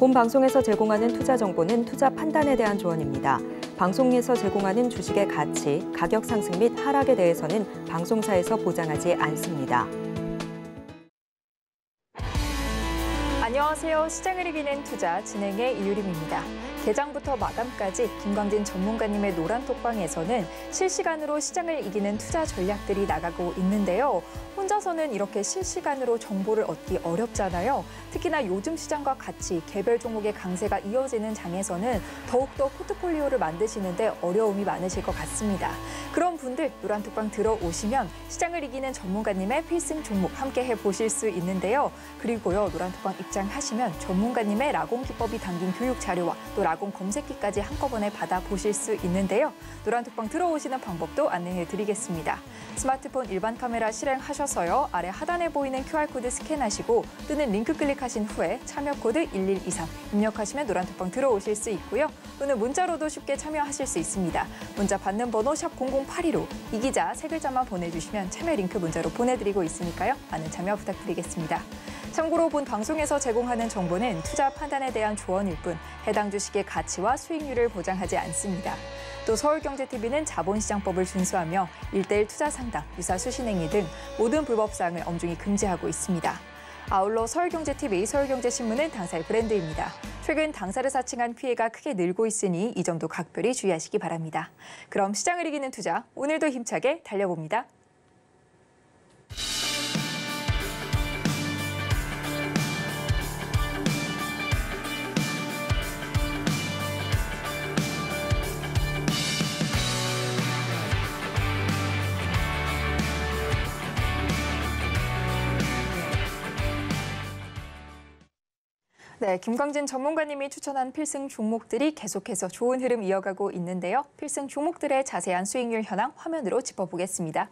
본 방송에서 제공하는 투자 정보는 투자 판단에 대한 조언입니다. 방송에서 제공하는 주식의 가치, 가격 상승 및 하락에 대해서는 방송사에서 보장하지 않습니다. 안녕하세요. 시장을 이기는 투자 진행의 이유림입니다. 개장부터 마감까지 김광진 전문가님의 노란톡방에서는 실시간으로 시장을 이기는 투자 전략들이 나가고 있는데요. 혼자서는 이렇게 실시간으로 정보를 얻기 어렵잖아요. 특히나 요즘 시장과 같이 개별 종목의 강세가 이어지는 장에서는 더욱더 포트폴리오를 만드시는데 어려움이 많으실 것 같습니다. 그런 분들 노란톡방 들어오시면 시장을 이기는 전문가님의 필승 종목 함께 해보실 수 있는데요. 그리고요, 노란톡방 입장하시면 전문가님의 라공 기법이 담긴 교육 자료와 또 라공 검색기까지 한꺼번에 받아보실 수 있는데요. 노란톡방 들어오시는 방법도 안내해드리겠습니다. 스마트폰 일반 카메라 실행하셔서요. 아래 하단에 보이는 QR코드 스캔하시고 또는 링크 클릭하신 후에 참여 코드 1123 입력하시면 노란톡방 들어오실 수 있고요. 또는 문자로도 쉽게 참여하실 수 있습니다. 문자 받는 번호 샵 0082로 이 기자 세 글자만 보내주시면 참여 링크 문자로 보내드리고 있으니까요. 많은 참여 부탁드리겠습니다. 참고로 본 방송에서 제공하는 정보는 투자 판단에 대한 조언일 뿐 해당 주식의 가치와 수익률을 보장하지 않습니다. 또 서울경제TV는 자본시장법을 준수하며 1:1 투자 상담, 유사 수신행위 등 모든 불법 사항을 엄중히 금지하고 있습니다. 아울러 서울경제TV, 서울경제신문은 당사의 브랜드입니다. 최근 당사를 사칭한 피해가 크게 늘고 있으니 이 점도 각별히 주의하시기 바랍니다. 그럼 시장을 이기는 투자, 오늘도 힘차게 달려봅니다. 네, 김광진 전문가님이 추천한 필승 종목들이 계속해서 좋은 흐름 이어가고 있는데요. 필승 종목들의 자세한 수익률 현황 화면으로 짚어보겠습니다.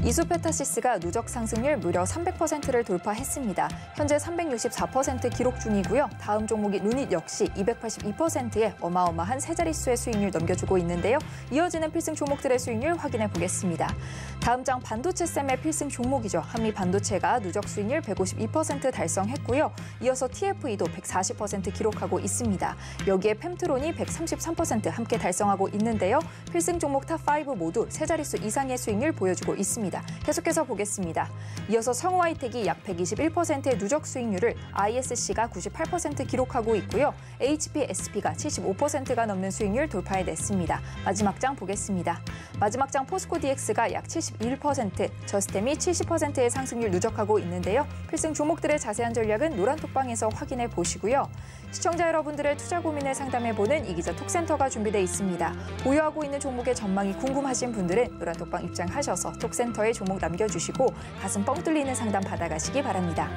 이수페타시스가 누적 상승률 무려 300%를 돌파했습니다. 현재 364% 기록 중이고요. 다음 종목인 루닛 역시 282%의 어마어마한 세 자릿수의 수익률 넘겨주고 있는데요. 이어지는 필승 종목들의 수익률 확인해 보겠습니다. 다음 장 반도체셈의 필승 종목이죠. 한미반도체가 누적 수익률 152% 달성했고요. 이어서 TFE도 140% 기록하고 있습니다. 여기에 펜트론이 133% 함께 달성하고 있는데요. 필승 종목 탑5 모두 세 자릿수 이상의 수익률 보여주고 있습니다. 계속해서 보겠습니다. 이어서 성우하이텍이 약 121%의 누적 수익률을 ISC가 98% 기록하고 있고요. HPSP가 75%가 넘는 수익률 돌파해냈습니다. 마지막 장 보겠습니다. 마지막 장 포스코DX가 약 71%, 저스템이 70%의 상승률 누적하고 있는데요. 필승 종목들의 자세한 전략은 노란톡방에서 확인해 보시고요. 시청자 여러분들의 투자 고민을 상담해보는 이기자 톡센터가 준비되어 있습니다. 보유하고 있는 종목의 전망이 궁금하신 분들은 노란톡방 입장하셔서 톡센터에 종목 남겨주시고 가슴 뻥 뚫리는 상담 받아가시기 바랍니다.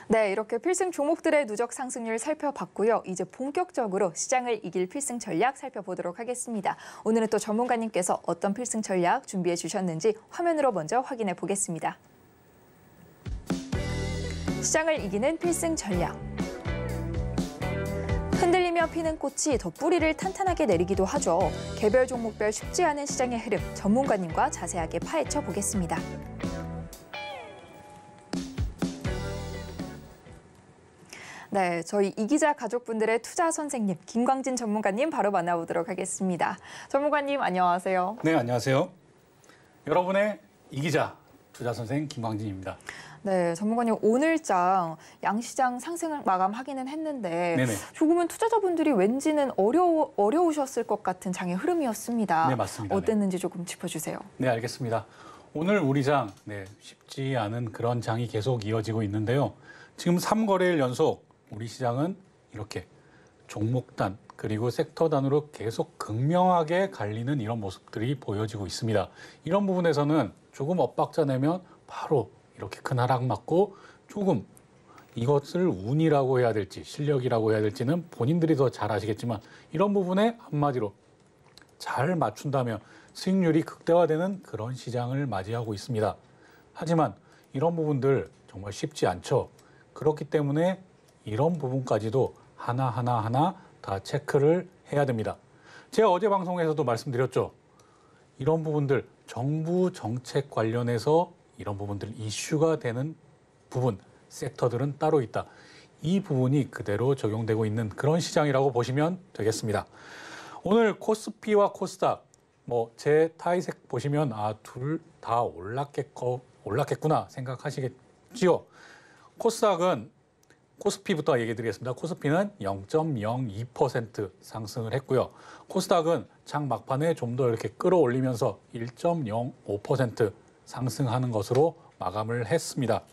네, 이렇게 필승 종목들의 누적 상승률 살펴봤고요. 이제 본격적으로 시장을 이길 필승 전략 살펴보도록 하겠습니다. 오늘은 또 전문가님께서 어떤 필승 전략 준비해 주셨는지 화면으로 먼저 확인해 보겠습니다. 시장을 이기는 필승 전략. 흔들리며 피는 꽃이 더 뿌리를 탄탄하게 내리기도 하죠. 개별 종목별 쉽지 않은 시장의 흐름 전문가님과 자세하게 파헤쳐 보겠습니다. 네, 저희 이기자 가족분들의 투자 선생님 김광진 전문가님 바로 만나보도록 하겠습니다. 전문가님 안녕하세요. 네, 안녕하세요. 여러분의 이기자 투자 선생 김광진입니다. 네, 전문가님 오늘장 양시장 상승을 마감하기는 했는데 네네. 조금은 투자자분들이 왠지는 어려우셨을 것 같은 장의 흐름이었습니다. 네, 맞습니다. 어땠는지 조금 짚어주세요. 네, 알겠습니다. 오늘 우리 장 쉽지 않은 그런 장이 계속 이어지고 있는데요. 지금 3거래일 연속 우리 시장은 이렇게 종목단 그리고 섹터단으로 계속 극명하게 갈리는 이런 모습들이 보여지고 있습니다. 이런 부분에서는 조금 엇박자 내면 바로 이렇게 큰 하락 맞고 조금 이것을 운이라고 해야 될지 실력이라고 해야 될지는 본인들이 더 잘 아시겠지만 이런 부분에 한마디로 잘 맞춘다면 수익률이 극대화되는 그런 시장을 맞이하고 있습니다. 하지만 이런 부분들 정말 쉽지 않죠. 그렇기 때문에 이런 부분까지도 하나하나 다 체크를 해야 됩니다. 제가 어제 방송에서도 말씀드렸죠. 이런 부분들 정부 정책 관련해서 이런 부분들 이슈가 되는 부분, 섹터들은 따로 있다. 이 부분이 그대로 적용되고 있는 그런 시장이라고 보시면 되겠습니다. 오늘 코스피와 코스닥, 제 타이색 보시면 둘 다 올랐겠구나 생각하시겠지요. 코스닥은 코스피부터 얘기 드리겠습니다. 코스피는 0.02% 상승을 했고요. 코스닥은 장 막판에 좀 더 이렇게 끌어올리면서 1.05% 상승하는 것으로 마감을 했습니다.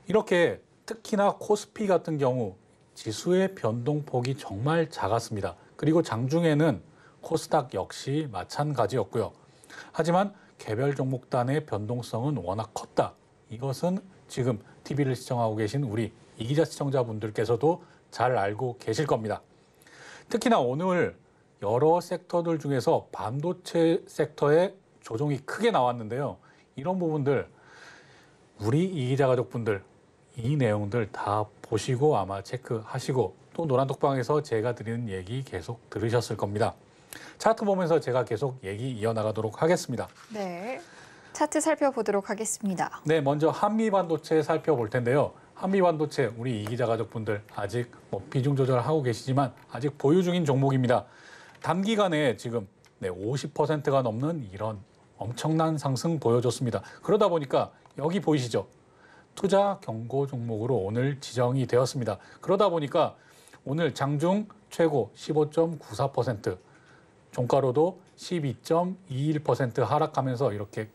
이렇게 특히나 코스피 같은 경우 지수의 변동폭이 정말 작았습니다. 그리고 장중에는 코스닥 역시 마찬가지였고요. 하지만 개별 종목단의 변동성은 워낙 컸다. 이것은 지금 TV를 시청하고 계신 우리 이기자 시청자분들께서도 잘 알고 계실 겁니다. 특히나 오늘 여러 섹터들 중에서 반도체 섹터에 조정이 크게 나왔는데요. 이런 부분들 우리 이기자 가족분들 이 내용들 다 보시고 아마 체크하시고 또 노란톡방에서 제가 드리는 얘기 계속 들으셨을 겁니다. 차트 보면서 제가 계속 얘기 이어나가도록 하겠습니다. 네, 차트 살펴보도록 하겠습니다. 네, 먼저 한미반도체 살펴볼 텐데요. 한미반도체 우리 이기자 가족분들 아직 비중 조절하고 계시지만 아직 보유 중인 종목입니다. 단기간에 지금 50%가 넘는 이런 엄청난 상승 보여줬습니다. 그러다 보니까 여기 보이시죠? 투자 경고 종목으로 오늘 지정이 되었습니다. 그러다 보니까 오늘 장중 최고 15.94%, 종가로도 12.21% 하락하면서 이렇게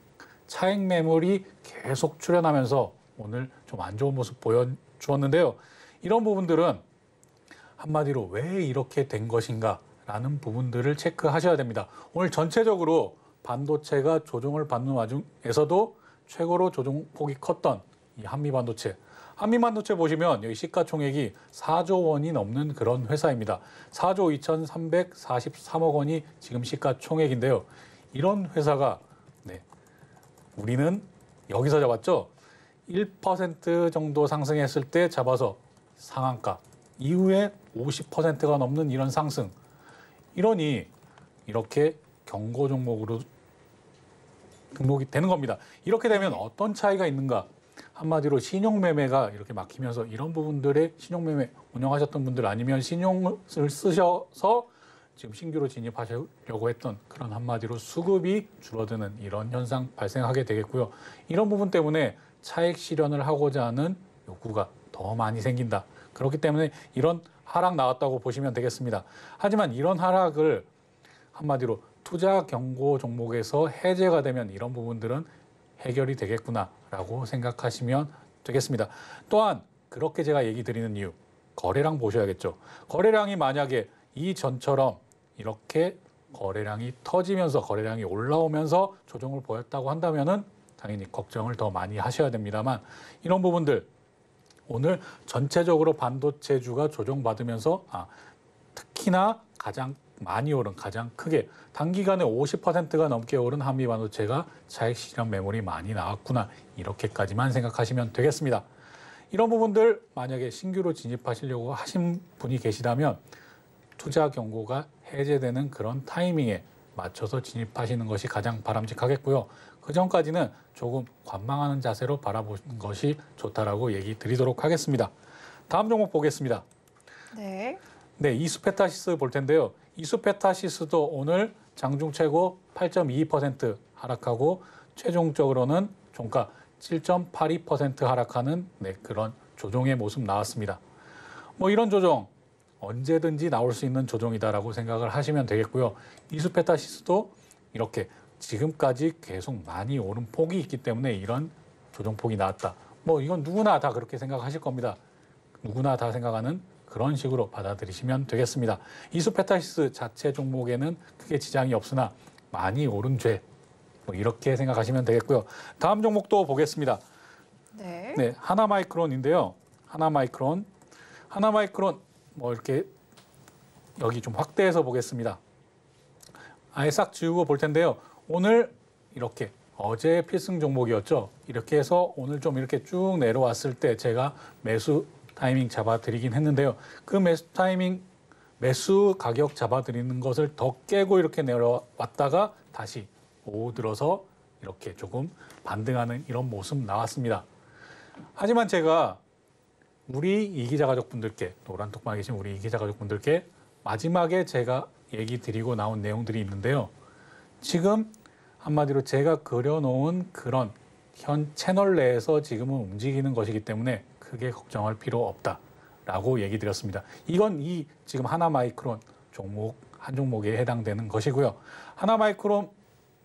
차익 매물이 계속 출현하면서 오늘 좀 안 좋은 모습 보여주었는데요. 이런 부분들은 한마디로 왜 이렇게 된 것인가 라는 부분들을 체크하셔야 됩니다. 오늘 전체적으로 반도체가 조정을 받는 와중에서도 최고로 조정폭이 컸던 이 한미반도체. 한미반도체 보시면 여기 시가총액이 4조 원이 넘는 그런 회사입니다. 4조 2,343억 원이 지금 시가총액인데요. 이런 회사가 우리는 여기서 잡았죠. 1% 정도 상승했을 때 잡아서 상한가. 이후에 50%가 넘는 이런 상승. 이러니 이렇게 경고 종목으로 등록이 되는 겁니다. 이렇게 되면 어떤 차이가 있는가? 한마디로 신용매매가 이렇게 막히면서 이런 부분들의 신용매매 운영하셨던 분들 아니면 신용을 쓰셔서 지금 신규로 진입하시려고 했던 그런 한마디로 수급이 줄어드는 이런 현상 발생하게 되겠고요. 이런 부분 때문에 차익 실현을 하고자 하는 욕구가 더 많이 생긴다. 그렇기 때문에 이런 하락 나왔다고 보시면 되겠습니다. 하지만 이런 하락을 한마디로 투자 경고 종목에서 해제가 되면 이런 부분들은 해결이 되겠구나라고 생각하시면 되겠습니다. 또한 그렇게 제가 얘기 드리는 이유, 거래량 보셔야겠죠. 거래량이 만약에 이전처럼 이렇게 거래량이 터지면서 거래량이 올라오면서 조정을 보였다고 한다면은 당연히 걱정을 더 많이 하셔야 됩니다만 이런 부분들 오늘 전체적으로 반도체주가 조정받으면서 특히나 가장 많이 오른, 가장 크게 단기간에 50%가 넘게 오른 한미반도체가 차익 실현 매물이 많이 나왔구나 이렇게까지만 생각하시면 되겠습니다. 이런 부분들 만약에 신규로 진입하시려고 하신 분이 계시다면 투자 경고가 해제되는 그런 타이밍에 맞춰서 진입하시는 것이 가장 바람직하겠고요. 그 전까지는 조금 관망하는 자세로 바라보는 것이 좋다라고 얘기 드리도록 하겠습니다. 다음 종목 보겠습니다. 네, 이수페타시스 볼 텐데요. 이수페타시스도 오늘 장중 최고 8.22% 하락하고 최종적으로는 종가 7.82% 하락하는 그런 조정의 모습 나왔습니다. 이런 조정 언제든지 나올 수 있는 조정이다라고 생각을 하시면 되겠고요. 이수페타시스도 이렇게 지금까지 계속 많이 오른 폭이 있기 때문에 이런 조정폭이 나왔다. 이건 누구나 다 그렇게 생각하실 겁니다. 누구나 다 생각하는 그런 식으로 받아들이시면 되겠습니다. 이수페타시스 자체 종목에는 크게 지장이 없으나 많이 오른 죄 이렇게 생각하시면 되겠고요. 다음 종목도 보겠습니다. 네, 하나마이크론인데요. 하나마이크론 이렇게 여기 좀 확대해서 보겠습니다. 아예 싹 지우고 볼 텐데요. 오늘 이렇게 어제 필승 종목이었죠. 이렇게 해서 오늘 좀 이렇게 쭉 내려왔을 때 제가 매수 타이밍 잡아드리긴 했는데요. 그 매수 가격 잡아드리는 것을 더 깨고 이렇게 내려왔다가 다시 오후 들어서 이렇게 조금 반등하는 이런 모습 나왔습니다. 하지만 제가 우리 이기자 가족분들께, 노란톡방에 계신 우리 이기자 가족분들께 마지막에 제가 얘기 드리고 나온 내용들이 있는데요. 지금 한마디로 제가 그려놓은 그런 현 채널 내에서 지금은 움직이는 것이기 때문에 크게 걱정할 필요 없다라고 얘기 드렸습니다. 이건 이 지금 하나마이크론 종목 한 종목에 해당되는 것이고요. 하나마이크론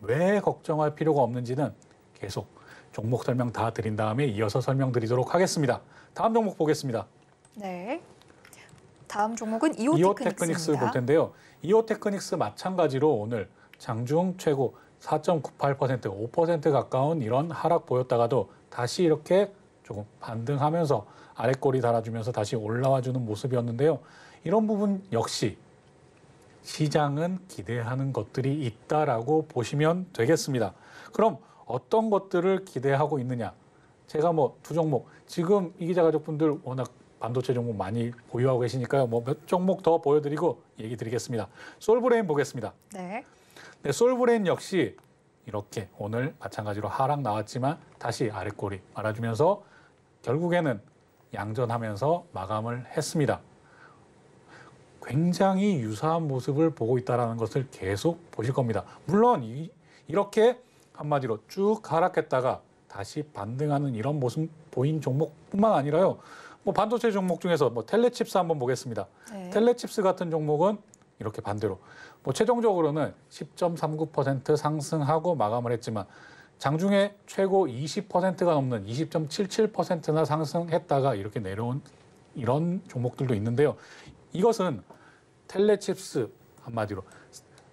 왜 걱정할 필요가 없는지는 계속 종목 설명 다 드린 다음에 이어서 설명드리도록 하겠습니다. 다음 종목 보겠습니다. 네. 다음 종목은 이오테크닉스 볼 텐데요. 이오테크닉스 마찬가지로 오늘 장중 최고 4.98%, 5% 가까운 이런 하락 보였다가도 다시 이렇게 조금 반등하면서 아랫꼬리 달아주면서 다시 올라와주는 모습이었는데요. 이런 부분 역시 시장은 기대하는 것들이 있다라고 보시면 되겠습니다. 그럼 어떤 것들을 기대하고 있느냐? 제가 뭐 두 종목, 지금 이기자 가족분들 워낙 반도체 종목 많이 보유하고 계시니까요. 뭐 몇 종목 더 보여드리고 얘기 드리겠습니다. 솔브레인 보겠습니다. 네. 네, 솔브레인 역시 이렇게 오늘 마찬가지로 하락 나왔지만 다시 아랫꼬리 말아주면서 결국에는 양전하면서 마감을 했습니다. 굉장히 유사한 모습을 보고 있다는 것을 계속 보실 겁니다. 물론 이렇게 한마디로 쭉 하락했다가 다시 반등하는 이런 모습 보인 종목뿐만 아니라요. 뭐 반도체 종목 중에서 뭐 텔레칩스 한번 보겠습니다. 네. 텔레칩스 같은 종목은 이렇게 반대로 뭐 최종적으로는 10.39% 상승하고 마감을 했지만 장중에 최고 20%가 넘는 20.77%나 상승했다가 이렇게 내려온 이런 종목들도 있는데요. 이것은 텔레칩스 한마디로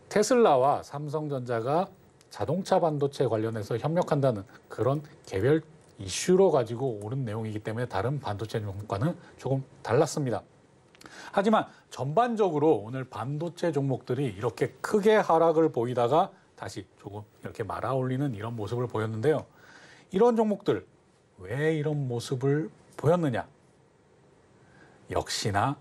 테슬라와 삼성전자가 자동차 반도체 관련해서 협력한다는 그런 개별 이슈로 가지고 오른 내용이기 때문에 다른 반도체 종목과는 조금 달랐습니다. 하지만 전반적으로 오늘 반도체 종목들이 이렇게 크게 하락을 보이다가 다시 조금 이렇게 말아올리는 이런 모습을 보였는데요. 이런 종목들 왜 이런 모습을 보였느냐? 역시나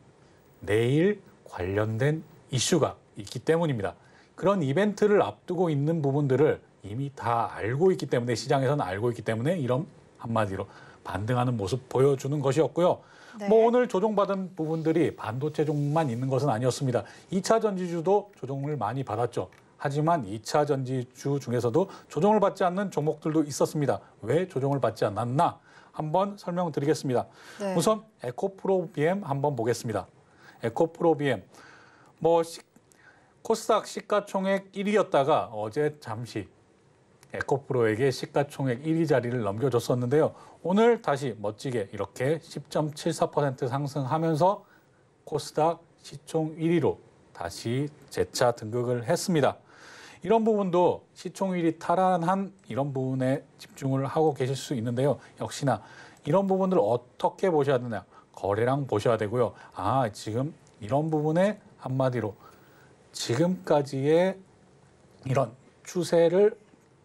내일 관련된 이슈가 있기 때문입니다. 그런 이벤트를 앞두고 있는 부분들을 이미 다 알고 있기 때문에 시장에서는 알고 있기 때문에 이런 한마디로 반등하는 모습 보여주는 것이었고요. 네. 뭐 오늘 조정받은 부분들이 반도체 종목만 있는 것은 아니었습니다. 2차 전지주도 조정을 많이 받았죠. 하지만 2차 전지주 중에서도 조정을 받지 않는 종목들도 있었습니다. 왜 조정을 받지 않았나? 한번 설명드리겠습니다. 네. 우선 에코프로 BM 한번 보겠습니다. 에코프로 BM 뭐 코스닥 시가총액 1위였다가 어제 잠시 에코프로에게 시가총액 1위 자리를 넘겨줬었는데요. 오늘 다시 멋지게 이렇게 10.74% 상승하면서 코스닥 시총 1위로 다시 재차 등극을 했습니다. 이런 부분도 시총 1위 탈환한 이런 부분에 집중을 하고 계실 수 있는데요. 역시나 이런 부분들을 어떻게 보셔야 되냐. 거래량 보셔야 되고요. 지금 이런 부분에 한마디로 지금까지의 이런 추세를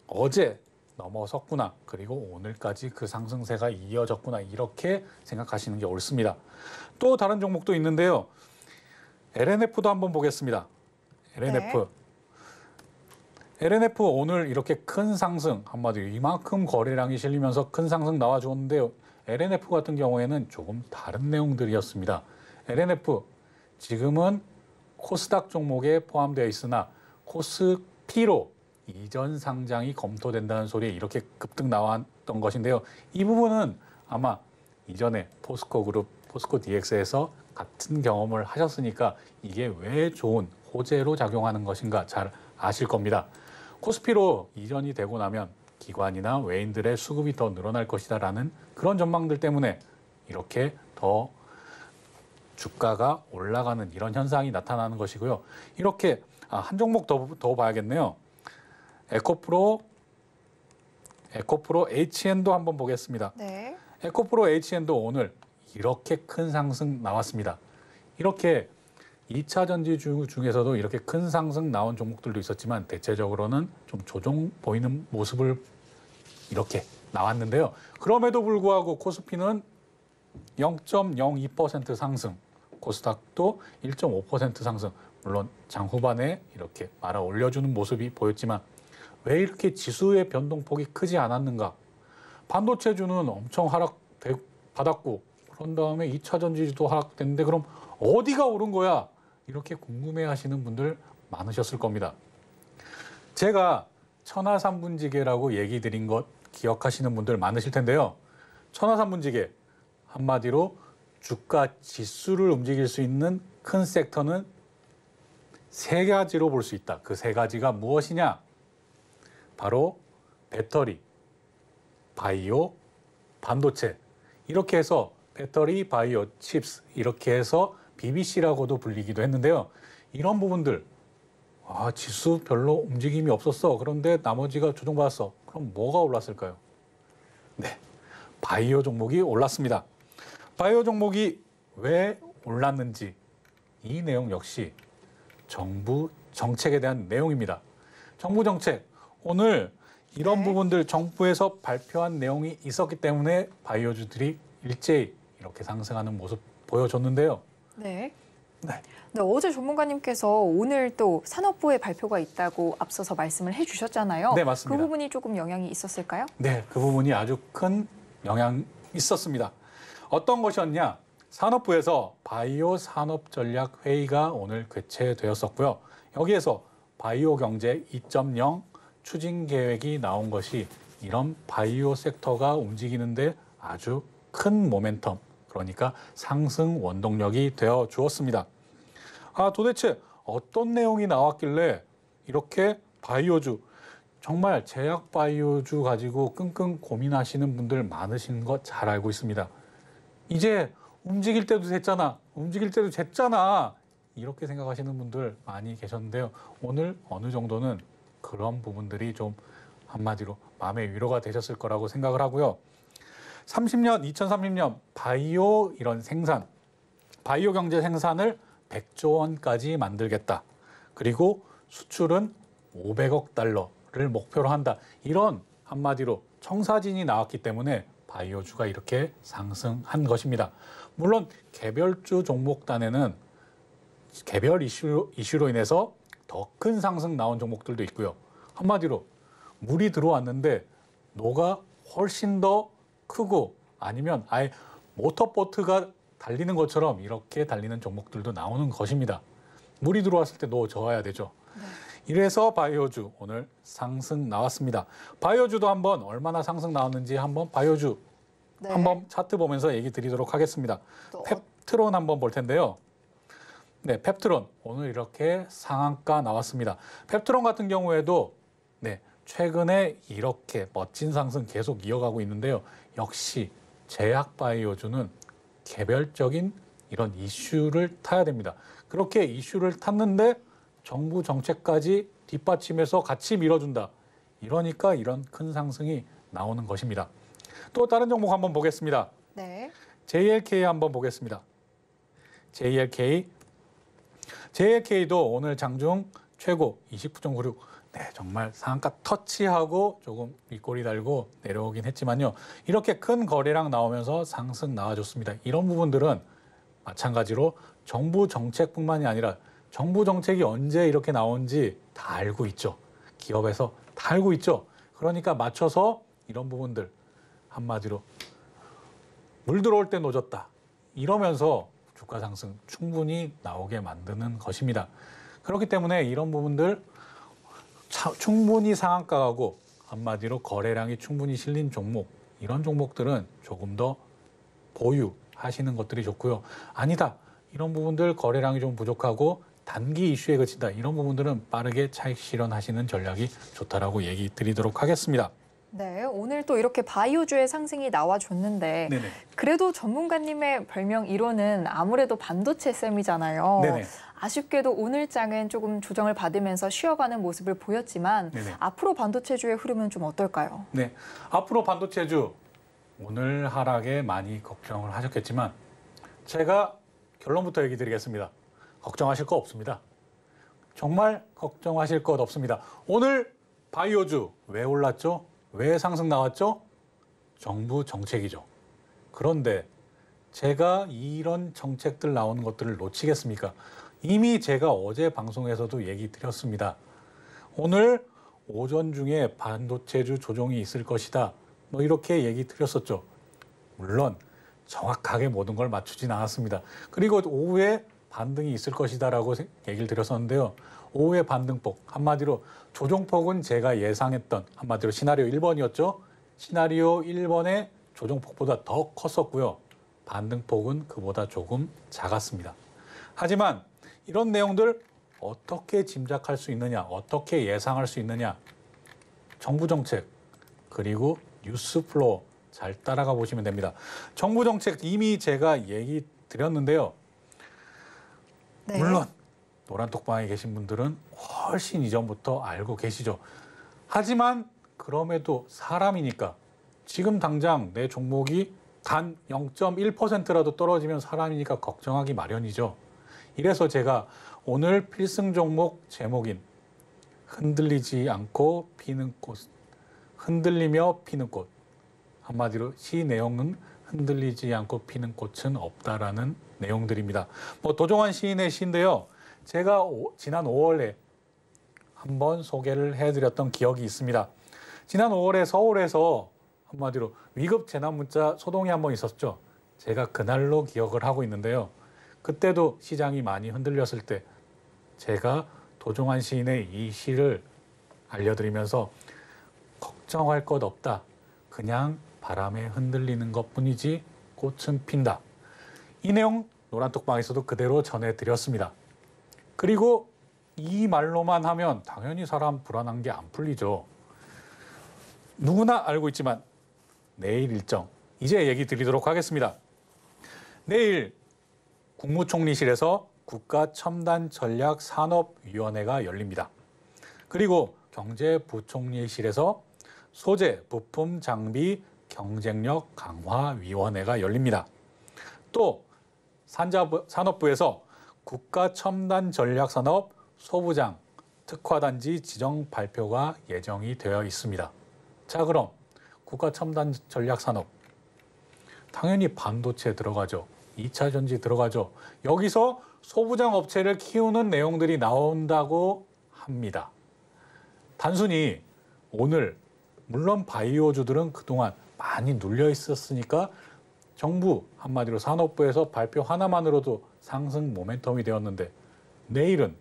어제 넘어섰구나. 그리고 오늘까지 그 상승세가 이어졌구나. 이렇게 생각하시는 게 옳습니다. 또 다른 종목도 있는데요. LNF도 한번 보겠습니다. LNF. 네. LNF 오늘 이렇게 큰 상승, 한마디로 이만큼 거래량이 실리면서 큰 상승 나와주었는데요. LNF 같은 경우에는 조금 다른 내용들이었습니다. LNF 지금은 코스닥 종목에 포함되어 있으나 코스피로 이전 상장이 검토된다는 소리에 이렇게 급등 나왔던 것인데요. 이 부분은 아마 이전에 포스코그룹, 포스코 DX에서 같은 경험을 하셨으니까 이게 왜 좋은 호재로 작용하는 것인가 잘 아실 겁니다. 코스피로 이전이 되고 나면 기관이나 외인들의 수급이 더 늘어날 것이다라는 그런 전망들 때문에 이렇게 더 주가가 올라가는 이런 현상이 나타나는 것이고요. 이렇게 한 종목 더 봐야겠네요. 에코프로 HN도 한번 보겠습니다. 네. 에코프로 HN도 오늘 이렇게 큰 상승 나왔습니다. 이렇게 2차 전지주 중에서도 이렇게 큰 상승 나온 종목들도 있었지만 대체적으로는 좀 조정 보이는 모습을 이렇게 나왔는데요. 그럼에도 불구하고 코스피는 0.02% 상승, 코스닥도 1.5% 상승. 물론 장 후반에 이렇게 말아 올려주는 모습이 보였지만 왜 이렇게 지수의 변동폭이 크지 않았는가? 반도체주는 엄청 하락받았고 그런 다음에 2차 전지도 하락됐는데 그럼 어디가 오른 거야? 이렇게 궁금해하시는 분들 많으셨을 겁니다. 제가 천하삼분지계라고 얘기 드린 것 기억하시는 분들 많으실 텐데요. 천하삼분지계 한마디로 주가 지수를 움직일 수 있는 큰 섹터는 세 가지로 볼 수 있다. 그 세 가지가 무엇이냐? 바로 배터리, 바이오, 반도체. 이렇게 해서 배터리, 바이오, 칩스 이렇게 해서 BBC라고도 불리기도 했는데요. 이런 부분들 지수 별로 움직임이 없었어. 그런데 나머지가 조정받았어. 그럼 뭐가 올랐을까요? 네, 바이오 종목이 올랐습니다. 바이오 종목이 왜 올랐는지 이 내용 역시 정부 정책에 대한 내용입니다. 정부 정책, 오늘 이런 부분들 정부에서 발표한 내용이 있었기 때문에 바이오주들이 일제히 이렇게 상승하는 모습 보여줬는데요. 네. 네. 네, 어제 전문가님께서 오늘 또 산업부의 발표가 있다고 앞서서 말씀을 해주셨잖아요. 네, 맞습니다. 그 부분이 조금 영향이 있었을까요? 네, 그 부분이 아주 큰 영향이 있었습니다. 어떤 것이었냐? 산업부에서 바이오 산업 전략 회의가 오늘 개최되었었고요. 여기에서 바이오 경제 2.0 추진 계획이 나온 것이 이런 바이오 섹터가 움직이는데 아주 큰 모멘텀, 그러니까 상승 원동력이 되어 주었습니다. 도대체 어떤 내용이 나왔길래 이렇게 바이오주, 정말 제약 바이오주 가지고 끙끙 고민하시는 분들 많으신 거 잘 알고 있습니다. 이제 움직일 때도 됐잖아. 움직일 때도 됐잖아. 이렇게 생각하시는 분들 많이 계셨는데요. 오늘 어느 정도는 그런 부분들이 좀 한마디로 마음의 위로가 되셨을 거라고 생각을 하고요. 2030년 바이오 이런 생산, 바이오 경제 생산을 100조 원까지 만들겠다. 그리고 수출은 500억 달러를 목표로 한다. 이런 한마디로 청사진이 나왔기 때문에 바이오주가 이렇게 상승한 것입니다. 물론 개별주 종목단에는 개별 이슈로 인해서 더 큰 상승 나온 종목들도 있고요. 한마디로 물이 들어왔는데 노가 훨씬 더 크고 아니면 아예 모터보트가 달리는 것처럼 이렇게 달리는 종목들도 나오는 것입니다. 물이 들어왔을 때 노 저어야 되죠. 이래서 바이오주 오늘 상승 나왔습니다. 바이오주도 한번 얼마나 상승 나왔는지 한번 바이오주 한번 차트 보면서 얘기 드리도록 하겠습니다. 펩트론 한번 볼 텐데요. 네, 펩트론 오늘 이렇게 상한가 나왔습니다. 펩트론 같은 경우에도 최근에 이렇게 멋진 상승 계속 이어가고 있는데요. 역시 제약 바이오주는 개별적인 이런 이슈를 타야 됩니다. 그렇게 이슈를 탔는데 정부 정책까지 뒷받침해서 같이 밀어준다. 이러니까 이런 큰 상승이 나오는 것입니다. 또 다른 종목 한번 보겠습니다. 네. JLK 한번 보겠습니다. JLK도 오늘 장중 최고 29.96. 네, 정말 상한가 터치하고 조금 윗꼬리 달고 내려오긴 했지만요. 이렇게 큰 거래량 나오면서 상승 나와줬습니다. 이런 부분들은 마찬가지로 정부 정책뿐만이 아니라 정부 정책이 언제 이렇게 나온지 다 알고 있죠. 기업에서 다 알고 있죠. 그러니까 맞춰서 이런 부분들 한마디로 물 들어올 때 노졌다. 이러면서 주가 상승 충분히 나오게 만드는 것입니다. 그렇기 때문에 이런 부분들 충분히 상한가 가고 한마디로 거래량이 충분히 실린 종목, 이런 종목들은 조금 더 보유하시는 것들이 좋고요. 아니다, 이런 부분들 거래량이 좀 부족하고 단기 이슈에 그친다. 이런 부분들은 빠르게 차익 실현하시는 전략이 좋다라고 얘기 드리도록 하겠습니다. 네, 오늘 또 이렇게 바이오주의 상승이 나와줬는데 네네. 그래도 전문가님의 별명 1호는 아무래도 반도체 쌤이잖아요. 네네. 아쉽게도 오늘 장은 조금 조정을 받으면서 쉬어가는 모습을 보였지만 네네. 앞으로 반도체주의 흐름은 좀 어떨까요? 네, 앞으로 반도체주 오늘 하락에 많이 걱정을 하셨겠지만 제가 결론부터 얘기 드리겠습니다. 걱정하실 거 없습니다. 정말 걱정하실 것 없습니다. 오늘 바이오주 왜 올랐죠? 왜 상승 나왔죠? 정부 정책이죠. 그런데 제가 이런 정책들 나오는 것들을 놓치겠습니까? 이미 제가 어제 방송에서도 얘기 드렸습니다. 오늘 오전 중에 반도체주 조정이 있을 것이다. 뭐 이렇게 얘기 드렸었죠. 물론 정확하게 모든 걸 맞추진 않았습니다. 그리고 오후에 반등이 있을 것이다라고 얘기를 드렸었는데요. 오후의 반등폭, 한마디로 조정폭은 제가 예상했던 한마디로 시나리오 1번이었죠. 시나리오 1번의 조정폭보다 더 컸었고요. 반등폭은 그보다 조금 작았습니다. 하지만 이런 내용들 어떻게 짐작할 수 있느냐, 어떻게 예상할 수 있느냐. 정부 정책 그리고 뉴스 플로우 잘 따라가 보시면 됩니다. 정부 정책 이미 제가 얘기 드렸는데요. 네. 물론 노란톡방에 계신 분들은 훨씬 이전부터 알고 계시죠. 하지만 그럼에도 사람이니까 지금 당장 내 종목이 단 0.1%라도 떨어지면 사람이니까 걱정하기 마련이죠. 이래서 제가 오늘 필승 종목 제목인 흔들리지 않고 피는 꽃, 흔들리며 피는 꽃. 한마디로 시 내용은 흔들리지 않고 피는 꽃은 없다라는 내용들입니다. 뭐 도종환 시인의 시인데요. 제가 지난 5월에 한번 소개를 해드렸던 기억이 있습니다. 지난 5월에 서울에서 한마디로 위급 재난 문자 소동이 한번 있었죠. 제가 그날로 기억을 하고 있는데요. 그때도 시장이 많이 흔들렸을 때 제가 도종환 시인의 이 시를 알려드리면서 걱정할 것 없다. 그냥 바람에 흔들리는 것뿐이지 꽃은 핀다. 이 내용 노란톡방에서도 그대로 전해드렸습니다. 그리고 이 말로만 하면 당연히 사람 불안한 게 안 풀리죠. 누구나 알고 있지만 내일 일정 이제 얘기 드리도록 하겠습니다. 내일 국무총리실에서 국가첨단전략산업위원회가 열립니다. 그리고 경제부총리실에서 소재, 부품, 장비, 경쟁력 강화위원회가 열립니다. 또 산업부에서 국가첨단전략산업 소부장 특화단지 지정 발표가 예정이 되어 있습니다. 자, 그럼 국가첨단전략산업 당연히 반도체 들어가죠. 2차 전지 들어가죠. 여기서 소부장 업체를 키우는 내용들이 나온다고 합니다. 단순히 오늘 물론 바이오주들은 그동안 많이 눌려 있었으니까 정부 한마디로 산업부에서 발표 하나만으로도 상승 모멘텀이 되었는데 내일은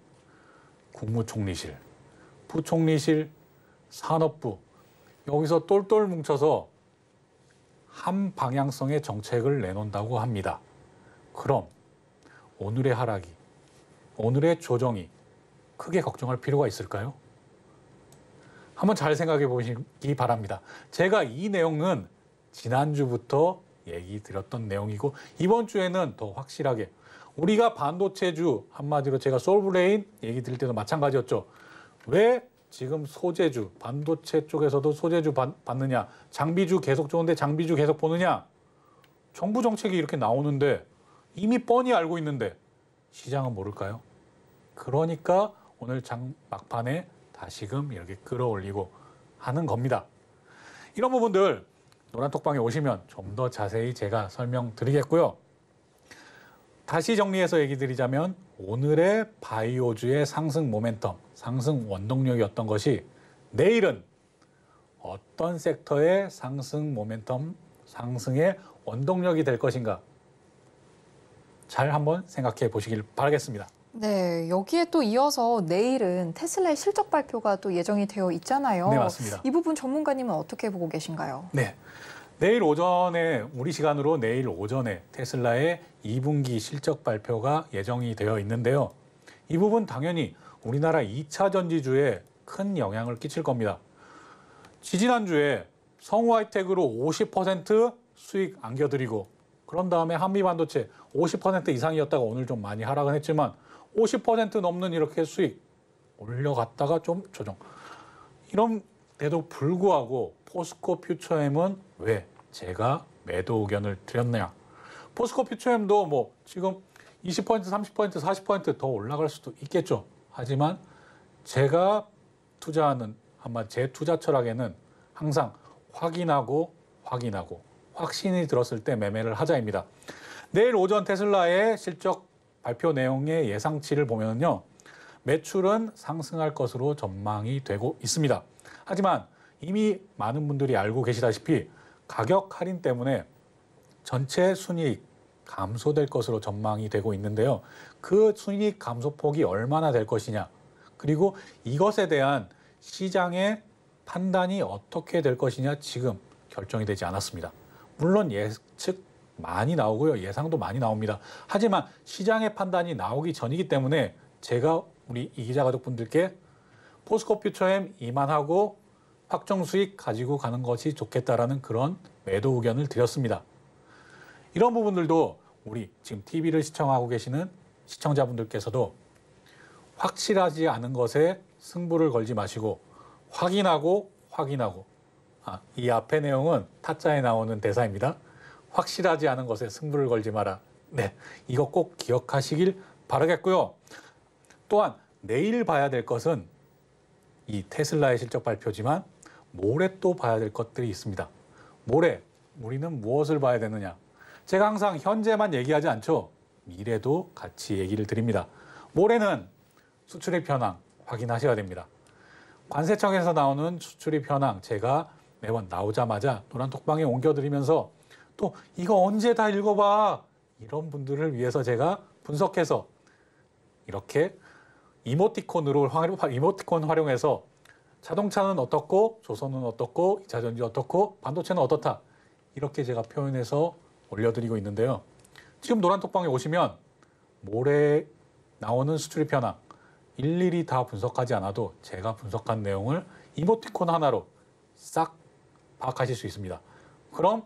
국무총리실, 부총리실, 산업부 여기서 똘똘 뭉쳐서 한 방향성의 정책을 내놓는다고 합니다. 그럼 오늘의 하락이, 오늘의 조정이 크게 걱정할 필요가 있을까요? 한번 잘 생각해 보시기 바랍니다. 제가 이 내용은 지난주부터 얘기 드렸던 내용이고 이번 주에는 더 확실하게 우리가 반도체주 한마디로 제가 솔브레인 얘기 드릴 때도 마찬가지였죠. 왜 지금 소재주, 반도체 쪽에서도 소재주 받느냐, 장비주 계속 좋은데 장비주 계속 보느냐. 정부 정책이 이렇게 나오는데 이미 뻔히 알고 있는데 시장은 모를까요? 그러니까 오늘 장 막판에 다시금 이렇게 끌어올리고 하는 겁니다. 이런 부분들 노란톡방에 오시면 좀 더 자세히 제가 설명드리겠고요. 다시 정리해서 얘기 드리자면 오늘의 바이오주의 상승 모멘텀, 상승 원동력이었던 것이 내일은 어떤 섹터의 상승 모멘텀, 상승의 원동력이 될 것인가 잘 한번 생각해 보시길 바라겠습니다. 네, 여기에 또 이어서 내일은 테슬라의 실적 발표가 또 예정이 되어 있잖아요. 네, 맞습니다. 이 부분 전문가님은 어떻게 보고 계신가요? 네. 내일 오전에 우리 시간으로 내일 오전에 테슬라의 2분기 실적 발표가 예정이 되어 있는데요. 이 부분 당연히 우리나라 2차 전지주에 큰 영향을 끼칠 겁니다. 지지난주에 성우하이텍으로 50% 수익 안겨드리고 그런 다음에 한미반도체 50% 이상이었다가 오늘 좀 많이 하락은 했지만 50% 넘는 이렇게 수익 올려갔다가 좀 조정. 이런데도 불구하고 포스코 퓨처엠은 왜 제가 매도 의견을 드렸냐. 포스코 퓨처엠도 뭐 지금 20%, 30%, 40% 더 올라갈 수도 있겠죠. 하지만 제가 투자하는 아마 제 투자 철학에는 항상 확인하고 확신이 들었을 때 매매를 하자입니다. 내일 오전 테슬라의 실적 발표 내용의 예상치를 보면요. 매출은 상승할 것으로 전망이 되고 있습니다. 하지만 이미 많은 분들이 알고 계시다시피 가격 할인 때문에 전체 순이익 감소될 것으로 전망이 되고 있는데요. 그 순이익 감소폭이 얼마나 될 것이냐, 그리고 이것에 대한 시장의 판단이 어떻게 될 것이냐 지금 결정이 되지 않았습니다. 물론 예측 많이 나오고요. 예상도 많이 나옵니다. 하지만 시장의 판단이 나오기 전이기 때문에 제가 우리 이기자 가족분들께 포스코 퓨처엠 이만하고 확정 수익 가지고 가는 것이 좋겠다라는 그런 매도 의견을 드렸습니다. 이런 부분들도 우리 지금 TV를 시청하고 계시는 시청자분들께서도 확실하지 않은 것에 승부를 걸지 마시고 확인하고 이 앞의 내용은 타짜에 나오는 대사입니다. 확실하지 않은 것에 승부를 걸지 마라. 네, 이거 꼭 기억하시길 바라겠고요. 또한 내일 봐야 될 것은 이 테슬라의 실적 발표지만 모레 또 봐야 될 것들이 있습니다. 모레 우리는 무엇을 봐야 되느냐? 제가 항상 현재만 얘기하지 않죠. 미래도 같이 얘기를 드립니다. 모레는 수출입 현황 확인하셔야 됩니다. 관세청에서 나오는 수출입 현황 제가 매번 나오자마자 노란톡방에 옮겨드리면서 또 이거 언제 다 읽어봐 이런 분들을 위해서 제가 분석해서 이렇게 이모티콘 활용해서 자동차는 어떻고 조선은 어떻고 2차전지 어떻고 반도체는 어떻다 이렇게 제가 표현해서 올려드리고 있는데요. 지금 노란톡방에 오시면 모레 나오는 수출입 현황 일일이 다 분석하지 않아도 제가 분석한 내용을 이모티콘 하나로 싹 파악하실 수 있습니다. 그럼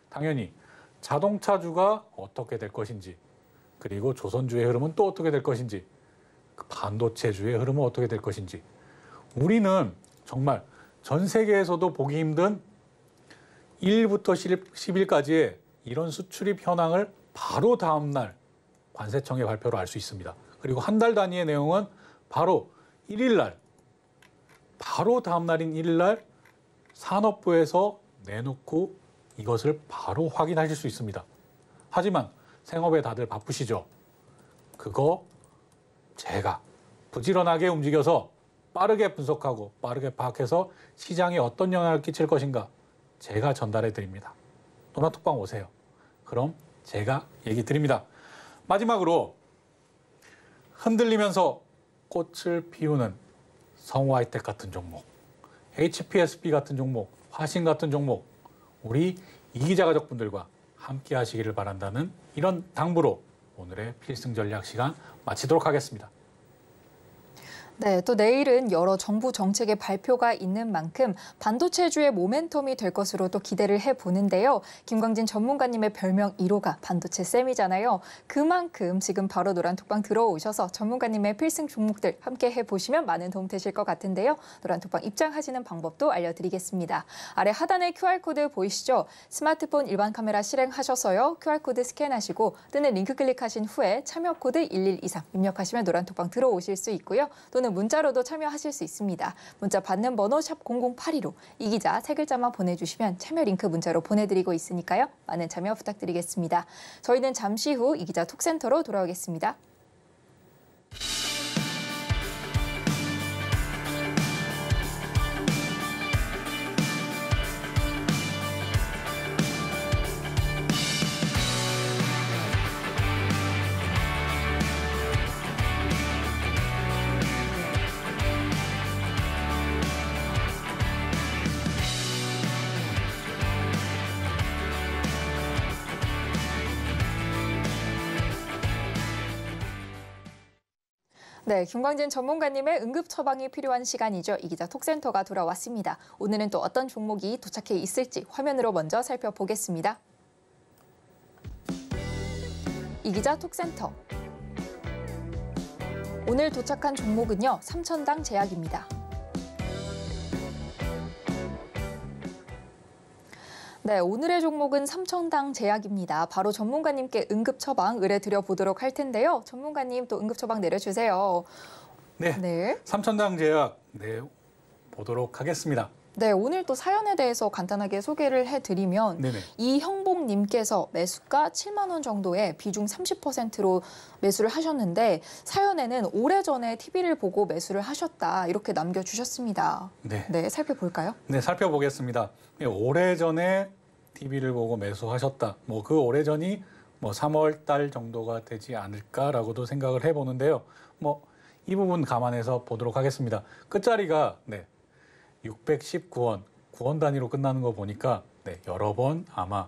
당연히 자동차주가 어떻게 될 것인지, 그리고 조선주의 흐름은 또 어떻게 될 것인지, 반도체주의 흐름은 어떻게 될 것인지, 우리는 정말 전 세계에서도 보기 힘든 1일부터 10일까지의 이런 수출입 현황을 바로 다음 날 관세청의 발표로 알 수 있습니다. 그리고 한 달 단위의 내용은 바로 1일 날, 바로 다음 날인 1일 날 산업부에서 내놓고 이것을 바로 확인하실 수 있습니다. 하지만 생업에 다들 바쁘시죠? 그거 제가 부지런하게 움직여서 빠르게 분석하고 빠르게 파악해서 시장에 어떤 영향을 끼칠 것인가 제가 전달해 드립니다. 노란톡방 오세요. 그럼 제가 얘기 드립니다. 마지막으로 흔들리면서 꽃을 피우는 성우하이텍 같은 종목, HPSB 같은 종목, 화신 같은 종목, 우리 이기자 가족분들과 함께 하시기를 바란다는 이런 당부로 오늘의 필승 전략 시간 마치도록 하겠습니다. 네, 또 내일은 여러 정부 정책의 발표가 있는 만큼 반도체주의 모멘텀이 될 것으로 또 기대를 해보는데요. 김광진 전문가님의 별명 1호가 반도체 쌤이잖아요. 그만큼 지금 바로 노란톡방 들어오셔서 전문가님의 필승 종목들 함께 해보시면 많은 도움 되실 것 같은데요. 노란톡방 입장하시는 방법도 알려드리겠습니다. 아래 하단에 QR코드 보이시죠? 스마트폰 일반 카메라 실행하셔서요. QR코드 스캔하시고 뜨는 링크 클릭하신 후에 참여 코드 1123 입력하시면 노란톡방 들어오실 수 있고요. 또는 문자로도 참여하실 수 있습니다. 문자 받는 번호 샵 0082로 이기자 세 글자만 보내주시면 참여 링크 문자로 보내드리고 있으니까요. 많은 참여 부탁드리겠습니다. 저희는 잠시 후 이기자 톡센터로 돌아오겠습니다. 네, 김광진 전문가님의 응급 처방이 필요한 시간이죠. 이기자 톡센터가 돌아왔습니다. 오늘은 또 어떤 종목이 도착해 있을지 화면으로 먼저 살펴보겠습니다. 이기자 톡센터. 오늘 도착한 종목은요, 삼천당 제약입니다. 네, 오늘의 종목은 삼천당 제약입니다. 바로 전문가님께 응급 처방 의뢰드려 보도록 할 텐데요. 전문가님 또 응급 처방 내려주세요. 네, 삼천당 제약 보도록 하겠습니다. 네, 오늘 또 사연에 대해서 간단하게 소개를 해드리면 네네. 이형복님께서 매수가 7만 원 정도에 비중 30%로 매수를 하셨는데 사연에는 오래전에 TV를 보고 매수를 하셨다 이렇게 남겨주셨습니다. 네. 네, 살펴볼까요? 네, 살펴보겠습니다. 네, 오래전에 TV를 보고 매수하셨다. 뭐 그 오래전이 뭐 3월 달 정도가 되지 않을까라고도 생각을 해보는데요. 뭐 이 부분 감안해서 보도록 하겠습니다. 끝자리가 619원, 9원 단위로 끝나는 거 보니까 여러 번 아마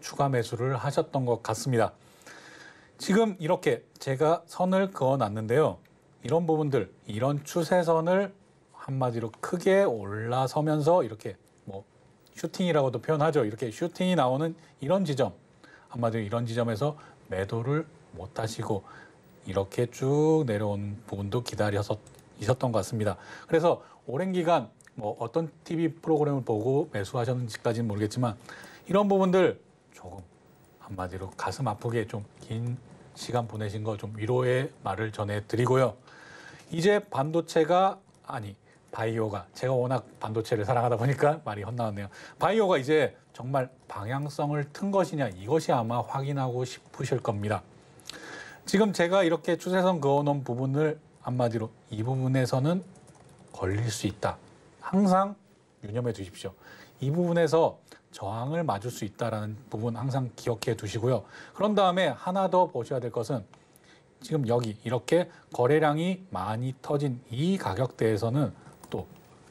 추가 매수를 하셨던 것 같습니다. 지금 이렇게 제가 선을 그어놨는데요. 이런 부분들, 이런 추세선을 한마디로 크게 올라서면서 이렇게 뭐 슈팅이라고도 표현하죠. 이렇게 슈팅이 나오는 이런 지점, 한마디로 이런 지점에서 매도를 못 하시고 이렇게 쭉 내려오는 부분도 기다리셨던 것 같습니다. 그래서 오랜 기간 뭐 어떤 TV 프로그램을 보고 매수하셨는지까지는 모르겠지만 이런 부분들 조금 한마디로 가슴 아프게 좀 긴 시간 보내신 거 좀 위로의 말을 전해드리고요. 이제 바이오가 제가 워낙 반도체를 사랑하다 보니까 말이 헛나왔네요. 바이오가 이제 정말 방향성을 튼 것이냐 이것이 아마 확인하고 싶으실 겁니다. 지금 제가 이렇게 추세선 그어놓은 부분을 한마디로 이 부분에서는 걸릴 수 있다. 항상 유념해 두십시오. 이 부분에서 저항을 맞을 수 있다는 부분 항상 기억해 두시고요. 그런 다음에 하나 더 보셔야 될 것은 지금 여기 이렇게 거래량이 많이 터진 이 가격대에서는 또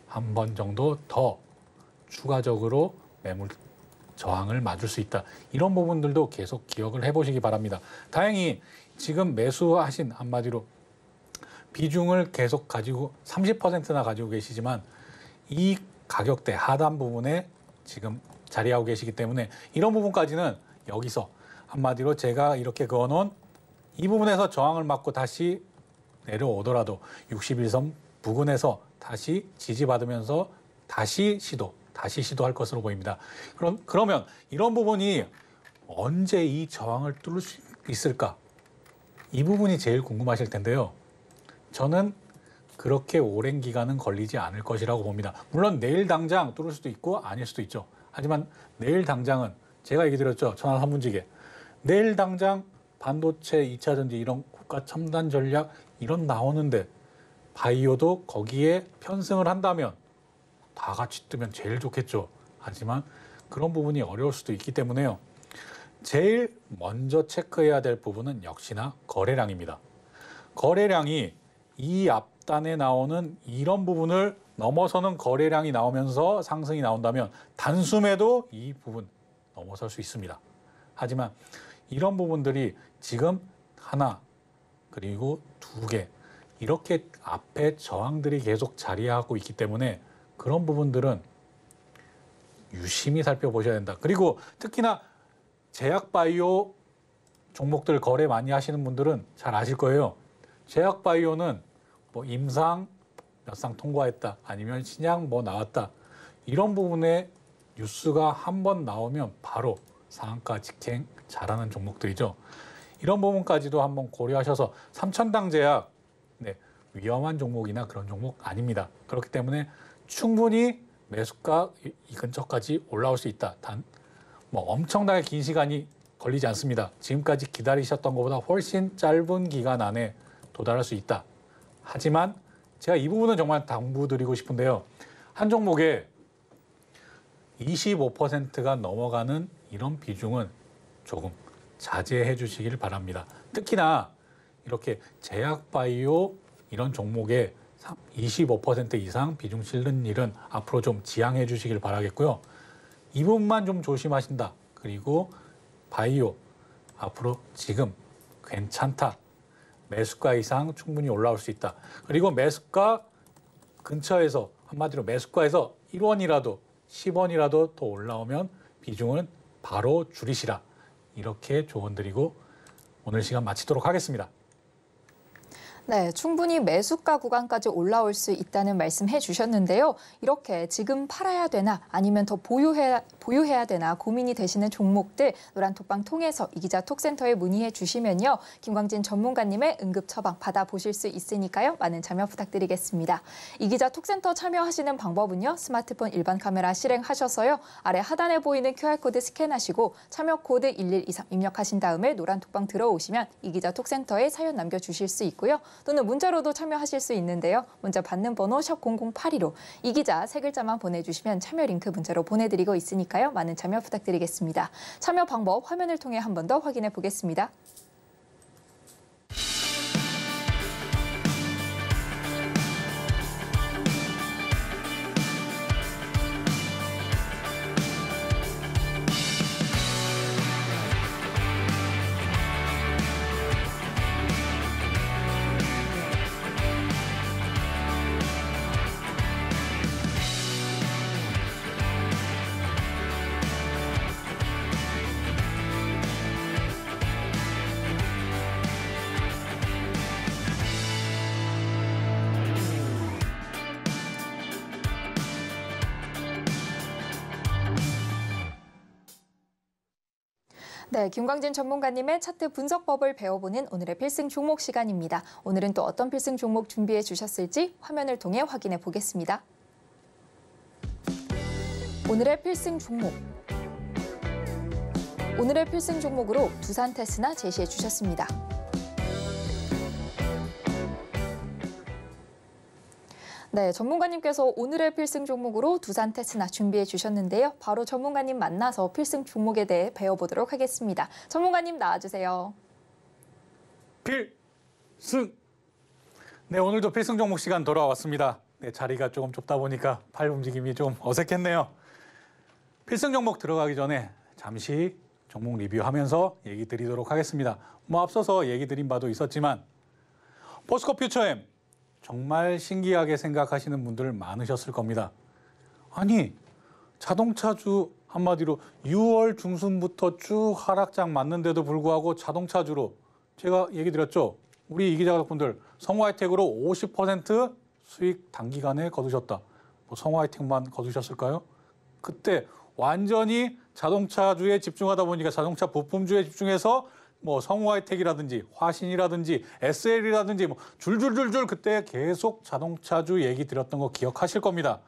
한 번 정도 더 추가적으로 매물 저항을 맞을 수 있다. 이런 부분들도 계속 기억을 해보시기 바랍니다. 다행히 지금 매수하신 한마디로 비중을 계속 가지고 30%나 가지고 계시지만 이 가격대 하단 부분에 지금 자리하고 계시기 때문에 이런 부분까지는 여기서 한마디로 제가 이렇게 그어놓은 이 부분에서 저항을 맞고 다시 내려오더라도 61선 부근에서 다시 지지받으면서 다시 시도할 것으로 보입니다. 그러면 이런 부분이 언제 이 저항을 뚫을 수 있을까? 이 부분이 제일 궁금하실 텐데요. 저는 그렇게 오랜 기간은 걸리지 않을 것이라고 봅니다. 물론 내일 당장 뚫을 수도 있고 아닐 수도 있죠. 하지만 내일 당장은 제가 얘기 드렸죠. 천안 3분지게. 내일 당장 반도체, 2차 전지 이런 국가 첨단 전략 이런 나오는데 바이오도 거기에 편승을 한다면 다 같이 뜨면 제일 좋겠죠. 하지만 그런 부분이 어려울 수도 있기 때문에요. 제일 먼저 체크해야 될 부분은 역시나 거래량입니다. 거래량이 이 앞단에 나오는 이런 부분을 넘어서는 거래량이 나오면서 상승이 나온다면 단숨에도 이 부분 넘어설 수 있습니다. 하지만 이런 부분들이 지금 하나 그리고 두 개 이렇게 앞에 저항들이 계속 자리하고 있기 때문에 그런 부분들은 유심히 살펴보셔야 된다. 그리고 특히나 제약바이오 종목들 거래 많이 하시는 분들은 잘 아실 거예요. 제약바이오는 뭐 임상 몇 상 통과했다 아니면 신약 뭐 나왔다 이런 부분에 뉴스가 한번 나오면 바로 상한가 직행 잘하는 종목들이죠. 이런 부분까지도 한번 고려하셔서 삼천당 제약 위험한 종목이나 그런 종목 아닙니다. 그렇기 때문에 충분히 매수가 이 근처까지 올라올 수 있다. 단 뭐 엄청나게 긴 시간이 걸리지 않습니다. 지금까지 기다리셨던 것보다 훨씬 짧은 기간 안에 도달할 수 있다. 하지만 제가 이 부분은 정말 당부드리고 싶은데요. 한 종목에 25%가 넘어가는 이런 비중은 조금 자제해 주시길 바랍니다. 특히나 이렇게 제약바이오 이런 종목에 25% 이상 비중 실는 일은 앞으로 좀 지양해 주시길 바라겠고요. 이 부분만 좀 조심하신다. 그리고 바이오 앞으로 지금 괜찮다. 매수가 이상 충분히 올라올 수 있다. 그리고 매수가 근처에서 한마디로 매수가에서 1원이라도 10원이라도 더 올라오면 비중은 바로 줄이시라. 이렇게 조언드리고 오늘 시간 마치도록 하겠습니다. 네, 충분히 매수가 구간까지 올라올 수 있다는 말씀해 주셨는데요. 이렇게 지금 팔아야 되나 아니면 더 보유해야 되나 고민이 되시는 종목들 노란톡방 통해서 이기자 톡센터에 문의해 주시면요. 김광진 전문가님의 응급 처방 받아보실 수 있으니까요. 많은 참여 부탁드리겠습니다. 이기자 톡센터 참여하시는 방법은요. 스마트폰 일반 카메라 실행하셔서요. 아래 하단에 보이는 QR코드 스캔하시고 참여 코드 1123 입력하신 다음에 노란톡방 들어오시면 이기자 톡센터에 사연 남겨주실 수 있고요. 또는 문자로도 참여하실 수 있는데요. 문자 받는 번호 샵 0082로 이기자 세 글자만 보내주시면 참여 링크 문자로 보내드리고 있으니까요. 많은 참여 부탁드리겠습니다. 참여 방법 화면을 통해 한 번 더 확인해 보겠습니다. 네, 김광진 전문가님의 차트 분석법을 배워보는 오늘의 필승 종목 시간입니다. 오늘은 또 어떤 필승 종목 준비해 주셨을지 화면을 통해 확인해 보겠습니다. 오늘의 필승 종목. 오늘의 필승 종목으로 두산 테스나 제시해 주셨습니다. 네, 전문가님께서 오늘의 필승 종목으로 두산 테스나 준비해 주셨는데요. 바로 전문가님 만나서 필승 종목에 대해 배워보도록 하겠습니다. 전문가님 나와주세요. 필승! 네, 오늘도 필승 종목 시간 돌아왔습니다. 네, 자리가 조금 좁다 보니까 팔 움직임이 좀 어색했네요. 필승 종목 들어가기 전에 잠시 종목 리뷰하면서 얘기 드리도록 하겠습니다. 앞서서 얘기 드린 바도 있었지만 포스코 퓨처엠 정말 신기하게 생각하시는 분들 많으셨을 겁니다. 아니, 자동차주 한마디로 6월 중순부터 쭉 하락장 맞는데도 불구하고 자동차주로 제가 얘기 드렸죠. 우리 이기자 가족분들 성우하이텍으로 50% 수익 단기간에 거두셨다. 성우하이텍만 거두셨을까요? 그때 완전히 자동차주에 집중하다 보니까 자동차 부품주에 집중해서 성우하이텍이라든지 화신이라든지 SL이라든지 줄줄줄줄 그때 계속 자동차주 얘기 드렸던 거 기억하실 겁니다.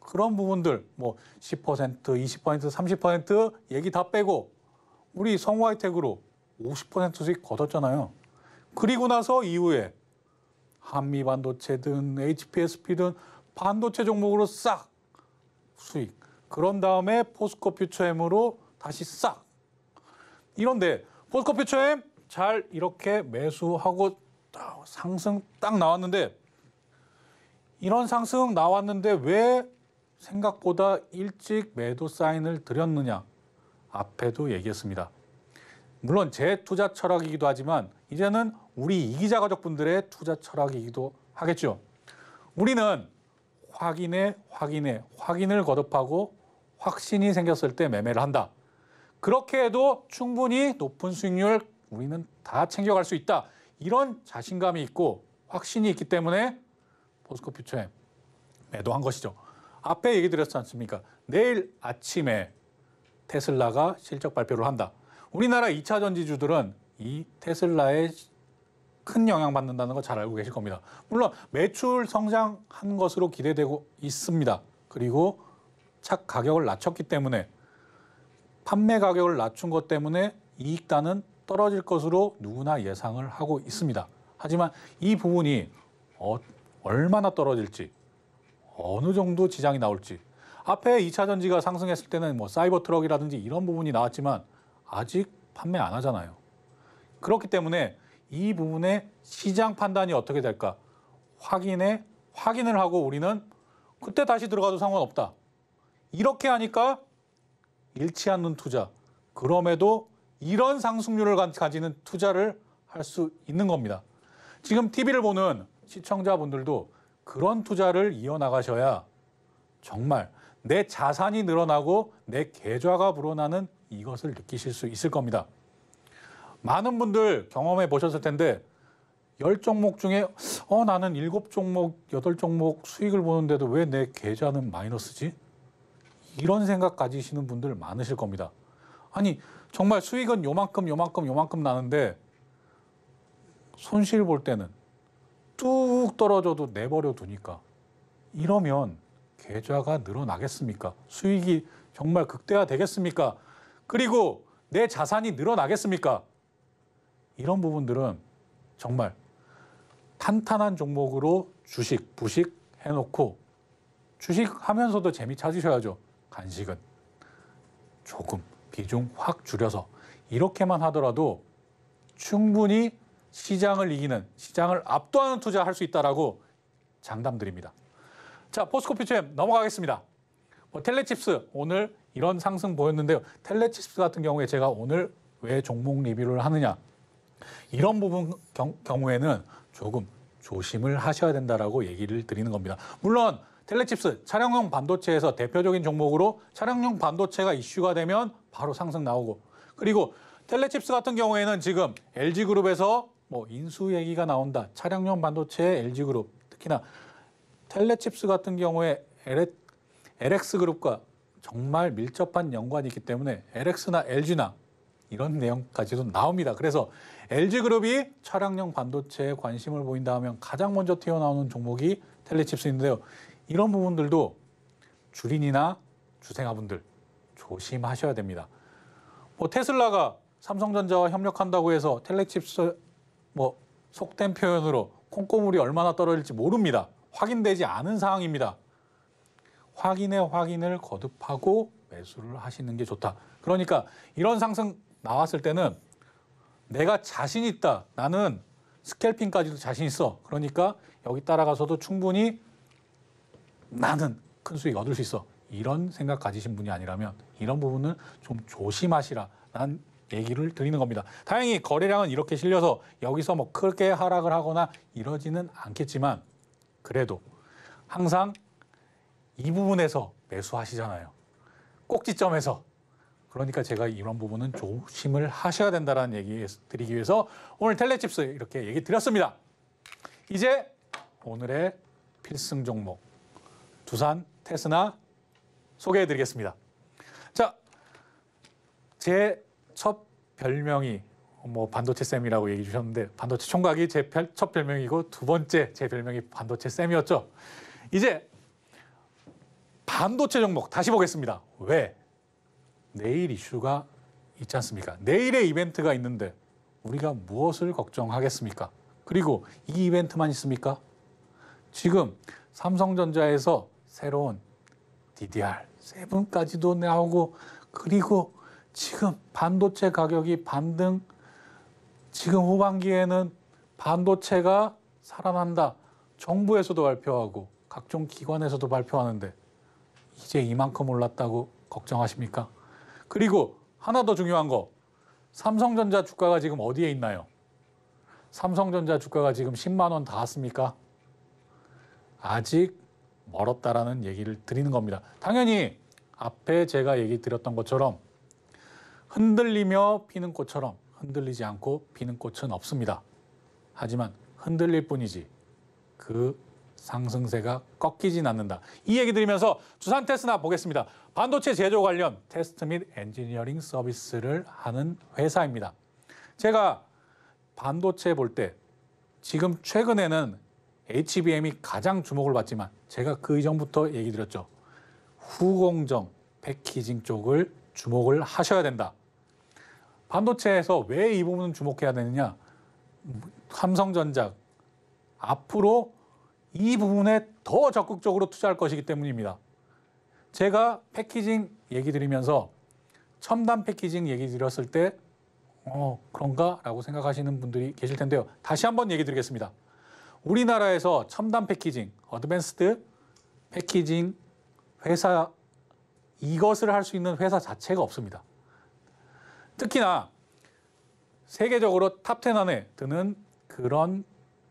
그런 부분들 10%, 20%, 30% 얘기 다 빼고 우리 성우하이텍으로 50% 수익 거뒀잖아요. 그리고 나서 이후에 한미반도체든 HPSP든 반도체 종목으로 싹 수익. 그런 다음에 포스코 퓨처엠으로 다시 싹. 이런데 포스코 퓨처엠 잘 이렇게 매수하고 상승 딱 나왔는데 이런 상승 나왔는데 왜 생각보다 일찍 매도 사인을 드렸느냐. 앞에도 얘기했습니다. 물론 제 투자 철학이기도 하지만 이제는 우리 이기자 가족분들의 투자 철학이기도 하겠죠. 우리는 확인을 거듭하고 확신이 생겼을 때 매매를 한다. 그렇게 해도 충분히 높은 수익률 우리는 다 챙겨갈 수 있다. 이런 자신감이 있고 확신이 있기 때문에 포스코 퓨처엠 매도한 것이죠. 앞에 얘기 드렸지 않습니까? 내일 아침에 테슬라가 실적 발표를 한다. 우리나라 2차 전지주들은 이 테슬라에 큰 영향받는다는 거 잘 알고 계실 겁니다. 물론 매출 성장한 것으로 기대되고 있습니다. 그리고 착 가격을 낮췄기 때문에 판매 가격을 낮춘 것 때문에 이익단은 떨어질 것으로 누구나 예상을 하고 있습니다. 하지만 이 부분이 얼마나 떨어질지, 어느 정도 지장이 나올지. 앞에 2차 전지가 상승했을 때는 사이버 트럭이라든지 이런 부분이 나왔지만 아직 판매 안 하잖아요. 그렇기 때문에 이 부분의 시장 판단이 어떻게 될까? 확인을 하고 우리는 그때 다시 들어가도 상관없다. 이렇게 하니까 잃지 않는 투자. 그럼에도 이런 상승률을 가지는 투자를 할 수 있는 겁니다. 지금 TV를 보는 시청자분들도 그런 투자를 이어나가셔야 정말 내 자산이 늘어나고 내 계좌가 불어나는 이것을 느끼실 수 있을 겁니다. 많은 분들 경험해 보셨을 텐데 10종목 중에 나는 7종목, 8종목 수익을 보는데도 왜 내 계좌는 마이너스지? 이런 생각 가지시는 분들 많으실 겁니다. 아니 정말 수익은 요만큼 나는데 손실 볼 때는 뚝 떨어져도 내버려 두니까 이러면 계좌가 늘어나겠습니까? 수익이 정말 극대화되겠습니까? 그리고 내 자산이 늘어나겠습니까? 이런 부분들은 정말 탄탄한 종목으로 주식, 부식 해놓고 주식하면서도 재미 찾으셔야죠. 간식은 조금 비중 확 줄여서 이렇게만 하더라도 충분히 시장을 이기는, 시장을 압도하는 투자할 수 있다라고 장담드립니다. 자, 포스코퓨처엠 넘어가겠습니다. 텔레칩스 오늘 이런 상승 보였는데요. 텔레칩스 같은 경우에 제가 오늘 왜 종목 리뷰를 하느냐, 이런 부분 경우에는 조금 조심을 하셔야 된다라고 얘기를 드리는 겁니다. 물론 텔레칩스 차량용 반도체에서 대표적인 종목으로 차량용 반도체가 이슈가 되면 바로 상승 나오고, 그리고 텔레칩스 같은 경우에는 지금 LG그룹에서 인수 얘기가 나온다. 차량용 반도체의 LG그룹, 특히나 텔레칩스 같은 경우에 LX그룹과 정말 밀접한 연관이 있기 때문에 LX나 LG나 이런 내용까지도 나옵니다. 그래서 LG그룹이 차량용 반도체에 관심을 보인다 하면 가장 먼저 튀어나오는 종목이 텔레칩스인데요. 이런 부분들도 주린이나 주생아분들 조심하셔야 됩니다. 테슬라가 삼성전자와 협력한다고 해서 텔레칩스 속된 표현으로 콩고물이 얼마나 떨어질지 모릅니다. 확인되지 않은 상황입니다. 확인을 거듭하고 매수를 하시는 게 좋다. 그러니까 이런 상승 나왔을 때는 내가 자신 있다. 나는 스캘핑까지도 자신 있어. 그러니까 여기 따라가서도 충분히 나는 큰 수익 얻을 수 있어. 이런 생각 가지신 분이 아니라면 이런 부분은 좀 조심하시라는 얘기를 드리는 겁니다. 다행히 거래량은 이렇게 실려서 여기서 크게 하락을 하거나 이러지는 않겠지만 그래도 항상 이 부분에서 매수하시잖아요. 꼭지점에서. 그러니까 제가 이런 부분은 조심을 하셔야 된다는 얘기 드리기 위해서 오늘 텔레칩스 이렇게 얘기 드렸습니다. 이제 오늘의 필승 종목 두산 테스나 소개해 드리겠습니다. 자, 제 첫 별명이 반도체 쌤이라고 얘기해 주셨는데 반도체 총각이 제 첫 별명이고 두 번째 제 별명이 반도체 쌤이었죠. 이제 반도체 종목 다시 보겠습니다. 왜? 내일 이슈가 있지 않습니까? 내일의 이벤트가 있는데 우리가 무엇을 걱정하겠습니까? 그리고 이 이벤트만 있습니까? 지금 삼성전자에서 새로운 DDR7까지도 나오고, 그리고 지금 반도체 가격이 반등, 지금 후반기에는 반도체가 살아난다. 정부에서도 발표하고 각종 기관에서도 발표하는데 이제 이만큼 올랐다고 걱정하십니까? 그리고 하나 더 중요한 거, 삼성전자 주가가 지금 어디에 있나요? 삼성전자 주가가 지금 10만 원 닿았습니까? 아직 멀었다라는 얘기를 드리는 겁니다. 당연히 앞에 제가 얘기 드렸던 것처럼 흔들리며 피는 꽃처럼 흔들리지 않고 피는 꽃은 없습니다. 하지만 흔들릴 뿐이지 그 상승세가 꺾이진 않는다. 이 얘기 드리면서 두산 테스나 보겠습니다. 반도체 제조 관련 테스트 및 엔지니어링 서비스를 하는 회사입니다. 제가 반도체 볼 때 지금 최근에는 HBM이 가장 주목을 받지만 제가 그 이전부터 얘기 드렸죠. 후공정, 패키징 쪽을 주목을 하셔야 된다. 반도체에서 왜 이 부분은 주목해야 되느냐? 삼성전자 앞으로 이 부분에 더 적극적으로 투자할 것이기 때문입니다. 제가 패키징 얘기 드리면서 첨단 패키징 얘기 드렸을 때 그런가? 라고 생각하시는 분들이 계실 텐데요. 다시 한번 얘기 드리겠습니다. 우리나라에서 첨단 패키징, 어드밴스드 패키징 회사, 이것을 할 수 있는 회사 자체가 없습니다. 특히나 세계적으로 탑10 안에 드는 그런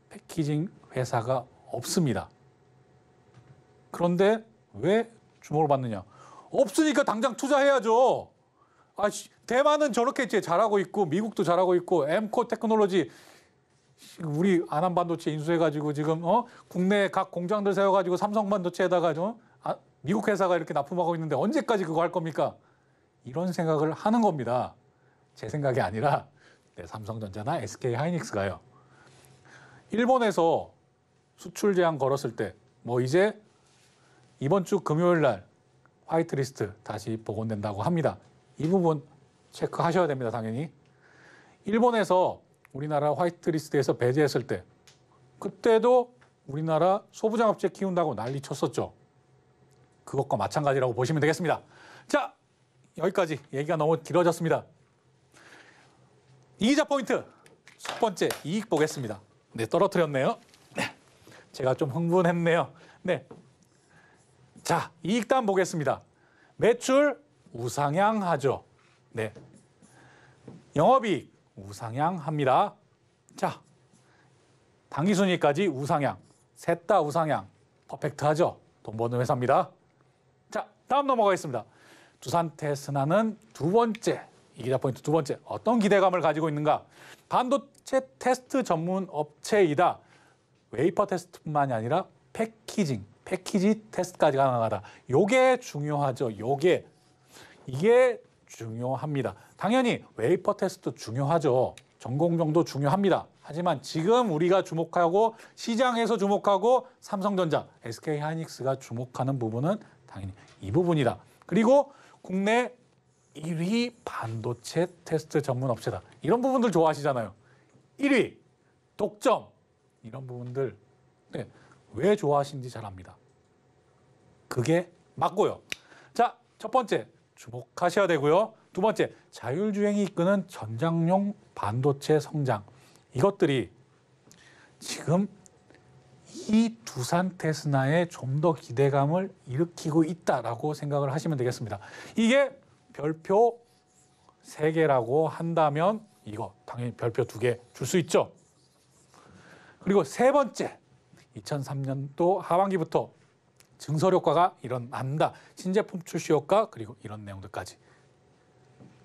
패키징 회사가 없습니다. 그런데 왜 주목을 받느냐? 없으니까 당장 투자해야죠. 대만은 저렇게 잘하고 있고 미국도 잘하고 있고 엠코 테크놀로지 우리 안암반도체 인수해가지고 지금 국내 각 공장들 세워가지고 삼성반도체에다가 미국 회사가 이렇게 납품하고 있는데 언제까지 그거 할 겁니까? 이런 생각을 하는 겁니다. 제 생각이 아니라 삼성전자나 SK하이닉스가요. 일본에서 수출 제한 걸었을 때 이제 이번 주 금요일 날 화이트리스트 다시 복원된다고 합니다. 이 부분 체크하셔야 됩니다. 당연히. 일본에서 우리나라 화이트리스트에서 배제했을 때 그때도 우리나라 소부장업체 키운다고 난리 쳤었죠. 그것과 마찬가지라고 보시면 되겠습니다. 자, 여기까지 얘기가 너무 길어졌습니다. 이기자 포인트 첫 번째 이익 보겠습니다. 네, 떨어뜨렸네요. 네, 제가 좀 흥분했네요. 네, 자, 이익단 보겠습니다. 매출 우상향하죠. 네, 영업이익 우상향합니다. 자, 당기순이익까지 우상향, 셋 다 우상향, 퍼펙트하죠. 돈 버는 회사입니다. 자, 다음 넘어가겠습니다. 두산테스나는 두 번째, 이기자 포인트 두 번째, 어떤 기대감을 가지고 있는가? 반도체 테스트 전문 업체이다. 웨이퍼 테스트뿐만이 아니라 패키지 테스트까지 가능하다. 요게 중요하죠. 이게 중요합니다. 당연히 웨이퍼 테스트 중요하죠. 전공정도 중요합니다. 하지만 지금 우리가 주목하고 시장에서 주목하고 삼성전자, SK하이닉스가 주목하는 부분은 당연히 이 부분이다. 그리고 국내 1위 반도체 테스트 전문 업체다. 이런 부분들 좋아하시잖아요. 1위, 독점, 이런 부분들 왜 좋아하시는지 잘 압니다. 그게 맞고요. 자, 첫 번째 주목하셔야 되고요. 두 번째, 자율주행이 이끄는 전장용 반도체 성장. 이것들이 지금 이 두산테스나에 좀 더 기대감을 일으키고 있다라고 생각을 하시면 되겠습니다. 이게 별표 3개라고 한다면 이거 당연히 별표 2개 줄 수 있죠. 그리고 세 번째, 2003년도 하반기부터 증설 효과가 일어난다. 신제품 출시 효과 그리고 이런 내용들까지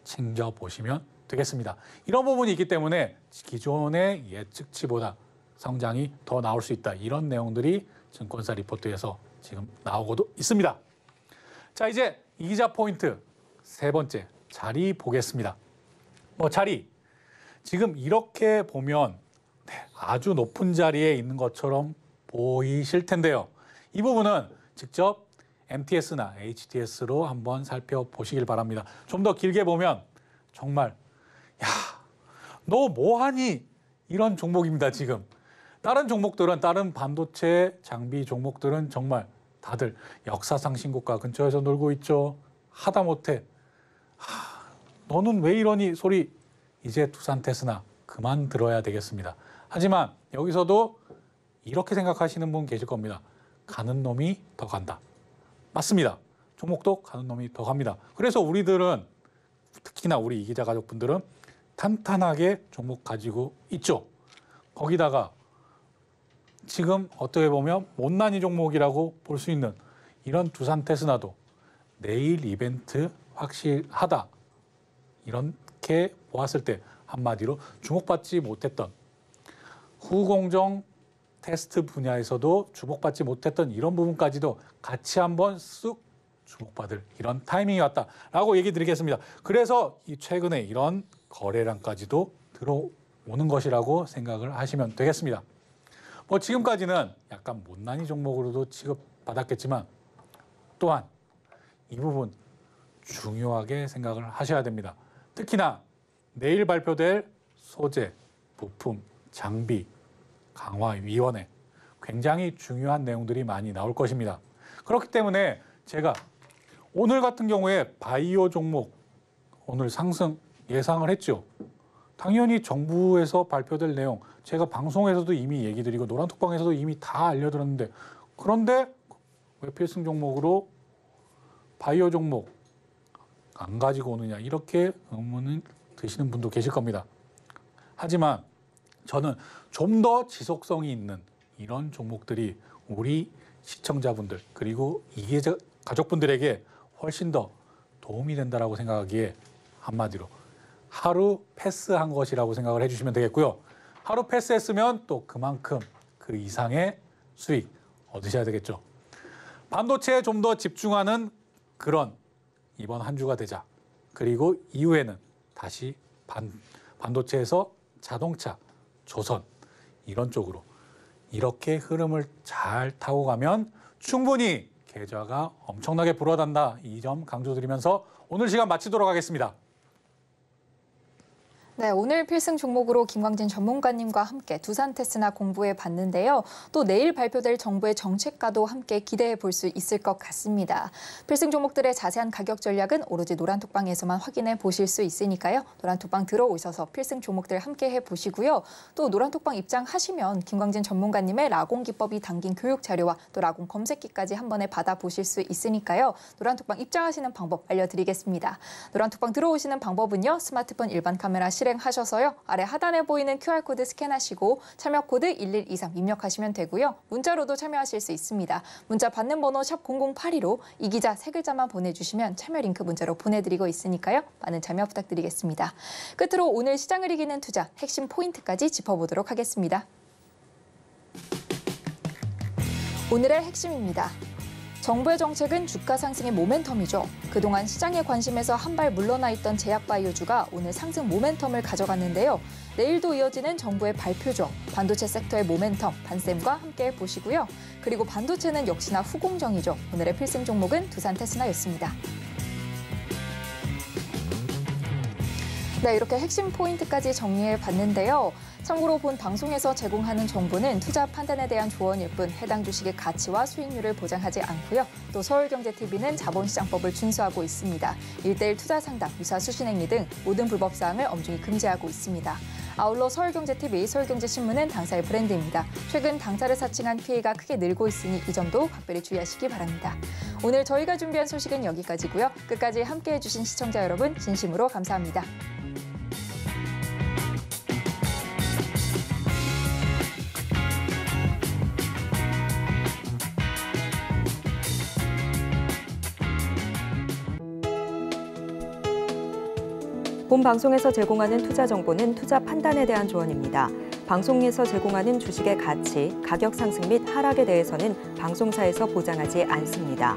챙겨보시면 되겠습니다. 이런 부분이 있기 때문에 기존의 예측치보다 성장이 더 나올 수 있다. 이런 내용들이 증권사 리포트에서 지금 나오고도 있습니다. 자, 이제 이기자 포인트 세 번째, 자리 보겠습니다. 자리. 지금 이렇게 보면 아주 높은 자리에 있는 것처럼 보이실 텐데요. 이 부분은 직접 MTS나 HTS로 한번 살펴보시길 바랍니다. 좀 더 길게 보면 정말 너 뭐하니? 이런 종목입니다. 지금. 다른 종목들은 다른 반도체 장비 종목들은 정말 다들 역사상 신고가 근처에서 놀고 있죠. 하다못해 너는 왜 이러니 소리 이제 두산테스나 그만 들어야 되겠습니다. 하지만 여기서도 이렇게 생각하시는 분 계실 겁니다. 가는 놈이 더 간다. 맞습니다. 종목도 가는 놈이 더 갑니다. 그래서 우리들은 특히나 우리 이기자 가족분들은 탄탄하게 종목 가지고 있죠. 거기다가 지금 어떻게 보면 못난이 종목이라고 볼 수 있는 이런 두산테스나도 내일 이벤트 확실하다. 이렇게 보았을 때 한마디로 주목받지 못했던 후공정 테스트 분야에서도 주목받지 못했던 이런 부분까지도 같이 한번 쑥 주목받을 이런 타이밍이 왔다라고 얘기 드리겠습니다. 그래서 이 최근에 이런 거래량까지도 들어오는 것이라고 생각을 하시면 되겠습니다. 지금까지는 약간 못난이 종목으로도 취급받았겠지만 또한 이 부분 중요하게 생각을 하셔야 됩니다. 특히나 내일 발표될 소재, 부품, 장비, 강화위원회 굉장히 중요한 내용들이 많이 나올 것입니다. 그렇기 때문에 제가 오늘 같은 경우에 바이오 종목 오늘 상승 예상을 했죠. 당연히 정부에서 발표될 내용 제가 방송에서도 이미 얘기 드리고 노란톡방에서도 이미 다 알려드렸는데 그런데 왜 필승 종목으로 바이오 종목 안 가지고 오느냐 이렇게 의문을 드시는 분도 계실 겁니다. 하지만 저는 좀 더 지속성이 있는 이런 종목들이 우리 시청자분들 그리고 이기자 가족분들에게 훨씬 더 도움이 된다라고 생각하기에 한마디로 하루 패스한 것이라고 생각을 해주시면 되겠고요. 하루 패스했으면 또 그만큼 그 이상의 수익 얻으셔야 되겠죠. 반도체에 좀 더 집중하는 그런 이번 한 주가 되자. 그리고 이후에는 다시 반도체에서 자동차, 조선 이런 쪽으로 이렇게 흐름을 잘 타고 가면 충분히 계좌가 엄청나게 불어단다. 이 점 강조드리면서 오늘 시간 마치도록 하겠습니다. 네, 오늘 필승 종목으로 김광진 전문가님과 함께 두산 테스나 공부해 봤는데요. 또 내일 발표될 정부의 정책과도 함께 기대해 볼 수 있을 것 같습니다. 필승 종목들의 자세한 가격 전략은 오로지 노란톡방에서만 확인해 보실 수 있으니까요. 노란톡방 들어오셔서 필승 종목들 함께 해보시고요. 또 노란톡방 입장하시면 김광진 전문가님의 라공 기법이 담긴 교육 자료와 또 라공 검색기까지 한 번에 받아보실 수 있으니까요. 노란톡방 입장하시는 방법 알려드리겠습니다. 노란톡방 들어오시는 방법은요. 스마트폰 일반 카메라 실행하셔서요. 아래 하단에 보이는 QR코드 스캔하시고 참여코드 1123 입력하시면 되고요. 문자로도 참여하실 수 있습니다. 문자 받는 번호 샵 0082로 이 기자 3글자만 보내주시면 참여 링크 문자로 보내드리고 있으니까요. 많은 참여 부탁드리겠습니다. 끝으로 오늘 시장을 이기는 투자 핵심 포인트까지 짚어보도록 하겠습니다. 오늘의 핵심입니다. 정부의 정책은 주가 상승의 모멘텀이죠. 그동안 시장의 관심에서 한 발 물러나 있던 제약바이오주가 오늘 상승 모멘텀을 가져갔는데요. 내일도 이어지는 정부의 발표죠. 반도체 섹터의 모멘텀, 반쌤과 함께 보시고요. 그리고 반도체는 역시나 후공정이죠. 오늘의 필승 종목은 두산 테스나였습니다. 네, 이렇게 핵심 포인트까지 정리해 봤는데요. 참고로 본 방송에서 제공하는 정보는 투자 판단에 대한 조언일 뿐 해당 주식의 가치와 수익률을 보장하지 않고요. 또 서울경제TV는 자본시장법을 준수하고 있습니다. 1:1 투자 상담, 유사 수신행위 등 모든 불법 사항을 엄중히 금지하고 있습니다. 아울러 서울경제TV, 서울경제신문은 당사의 브랜드입니다. 최근 당사를 사칭한 피해가 크게 늘고 있으니 이 점도 각별히 주의하시기 바랍니다. 오늘 저희가 준비한 소식은 여기까지고요. 끝까지 함께해 주신 시청자 여러분 진심으로 감사합니다. 본 방송에서 제공하는 투자 정보는 투자 판단에 대한 조언입니다. 방송에서 제공하는 주식의 가치, 가격 상승 및 하락에 대해서는 방송사에서 보장하지 않습니다.